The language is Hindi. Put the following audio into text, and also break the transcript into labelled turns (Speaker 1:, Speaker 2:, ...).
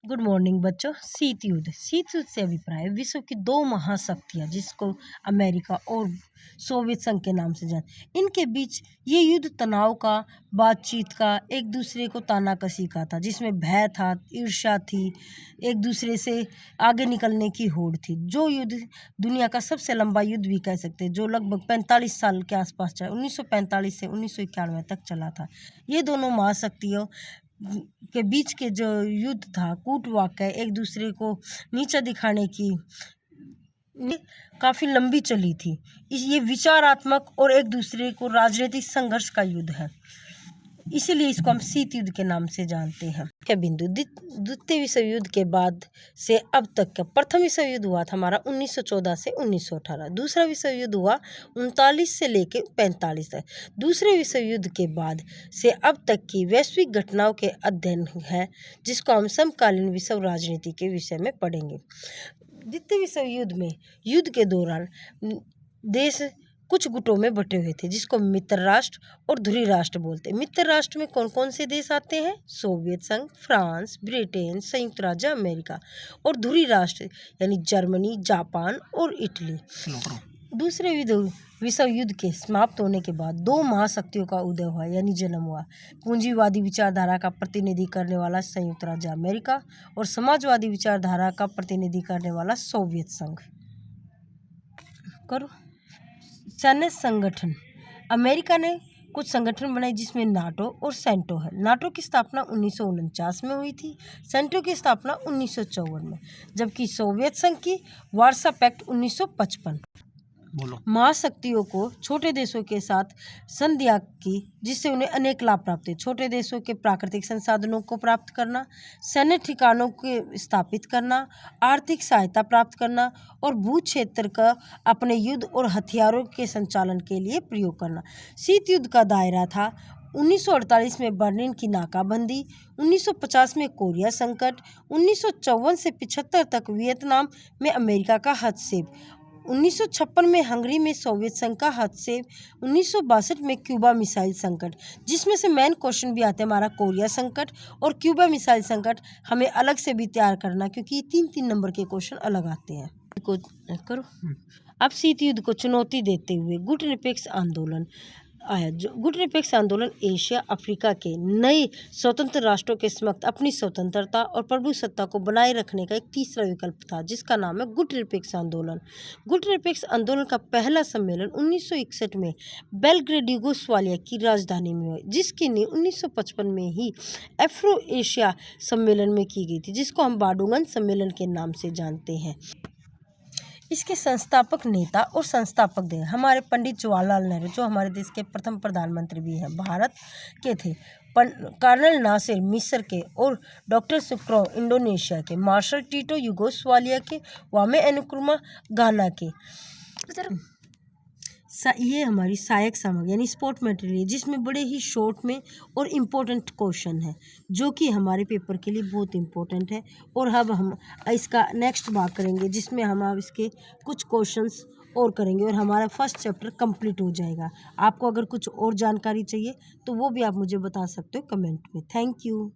Speaker 1: गुड मॉर्निंग बच्चों। शीत युद्ध से अभिप्राय विश्व की दो महाशक्तियां जिसको अमेरिका और सोवियत संघ के नाम से जान, इनके बीच ये युद्ध तनाव का, बातचीत का, एक दूसरे को तानाकसी का था, जिसमें भय था, ईर्ष्या थी, एक दूसरे से आगे निकलने की होड़ थी। जो युद्ध दुनिया का सबसे लंबा युद्ध भी कह सकते हैं, जो लगभग 45 साल के आसपास चला, 1945 से 1991 तक चला था। ये दोनों महाशक्तियों के बीच के जो युद्ध था, कूट वाक्य, एक दूसरे को नीचा दिखाने की, ये काफ़ी लंबी चली थी। ये विचारात्मक और एक दूसरे को राजनीतिक संघर्ष का युद्ध है, इसीलिए इसको हम शीत युद्ध के नाम से जानते हैं। क्या बिंदु द्वितीय विश्व युद्ध के बाद से अब तक का प्रथम विश्व युद्ध हुआ था हमारा 1914 से 1918। दूसरा विश्व युद्ध हुआ 39 से लेकर 45 तक। दूसरे विश्व युद्ध के बाद से अब तक की वैश्विक घटनाओं के अध्ययन है, जिसको हम समकालीन विश्व राजनीति के विषय में पढ़ेंगे। द्वितीय विश्व युद्ध में युद्ध के दौरान देश कुछ गुटों में बटे हुए थे, जिसको मित्र राष्ट्र और ध्रुवीय राष्ट्र बोलते हैं। मित्र राष्ट्र में कौन कौन से देश आते हैं? सोवियत संघ, फ्रांस, ब्रिटेन, संयुक्त राज्य अमेरिका। और ध्रुवीय राष्ट्र यानी जर्मनी, जापान और इटली। दूसरे विश्व युद्ध के समाप्त होने के बाद दो महाशक्तियों का उदय हुआ, यानी जन्म हुआ। पूंजीवादी विचारधारा का प्रतिनिधि करने वाला संयुक्त राज्य अमेरिका और समाजवादी विचारधारा का प्रतिनिधि करने वाला सोवियत संघ। करो सैन्य संगठन। अमेरिका ने कुछ संगठन बनाए, जिसमें नाटो और सेंटो है। नाटो की स्थापना 1949 में हुई थी, सेंटो की स्थापना 1954 में, जबकि सोवियत संघ की वार्सा पैक्ट 1955। महाशक्तियों को छोटे देशों के साथ संधियां की, जिससे उन्हें अनेक लाभ प्राप्त हुए। छोटे देशों के प्राकृतिक संसाधनों को प्राप्त करना, सैन्य ठिकानों को स्थापित करना, आर्थिक सहायता प्राप्त करना और भू क्षेत्र का अपने युद्ध और हथियारों के संचालन के लिए प्रयोग करना। शीत युद्ध का दायरा था 1948 में बर्लिन की नाकाबंदी, 1950 में कोरिया संकट, 1954 से 75 तक वियतनाम में अमेरिका का हस्तक्षेप, 1956 में हंगरी में सोवियत संघ का हस्तक्षेप, 1962 में क्यूबा मिसाइल संकट, जिसमें से मेन क्वेश्चन भी आते हैं हमारा कोरिया संकट और क्यूबा मिसाइल संकट। हमें अलग से भी तैयार करना, क्योंकि ये 3-3 नंबर के क्वेश्चन अलग आते हैं। करो अब शीत युद्ध को चुनौती देते हुए गुटनिरपेक्ष आंदोलन आया। जो गुटनिरपेक्ष आंदोलन एशिया अफ्रीका के नए स्वतंत्र राष्ट्रों के समक्ष अपनी स्वतंत्रता और प्रभुसत्ता को बनाए रखने का एक तीसरा विकल्प था, जिसका नाम है गुटनिरपेक्ष आंदोलन। गुटनिरपेक्ष आंदोलन का पहला सम्मेलन 1961 में बेलग्रेड यूगोस्लाविया की राजधानी में हुआ, जिसकी नींव 1955 में ही अफ्रो एशिया सम्मेलन में की गई थी, जिसको हम बाडूगन सम्मेलन के नाम से जानते हैं। इसके संस्थापक नेता और संस्थापक थे हमारे पंडित जवाहरलाल नेहरू, जो हमारे देश के प्रथम प्रधानमंत्री भी हैं, भारत के थे। कर्नल नासिर मिस्र के और डॉक्टर सुक्रो इंडोनेशिया के, मार्शल टीटो यूगोस्लाविया के, वामे अनुक्रमा गाना के। ये हमारी सहायक सामग्री यानी स्पोर्ट मटेरियल, जिसमें बड़े ही शॉर्ट में और इम्पोर्टेंट क्वेश्चन है, जो कि हमारे पेपर के लिए बहुत इम्पोर्टेंट है। और अब हम इसका नेक्स्ट भाग करेंगे, जिसमें हम अब इसके कुछ क्वेश्चंस और करेंगे और हमारा फर्स्ट चैप्टर कंप्लीट हो जाएगा। आपको अगर कुछ और जानकारी चाहिए तो वो भी आप मुझे बता सकते हो कमेंट में। Thank you.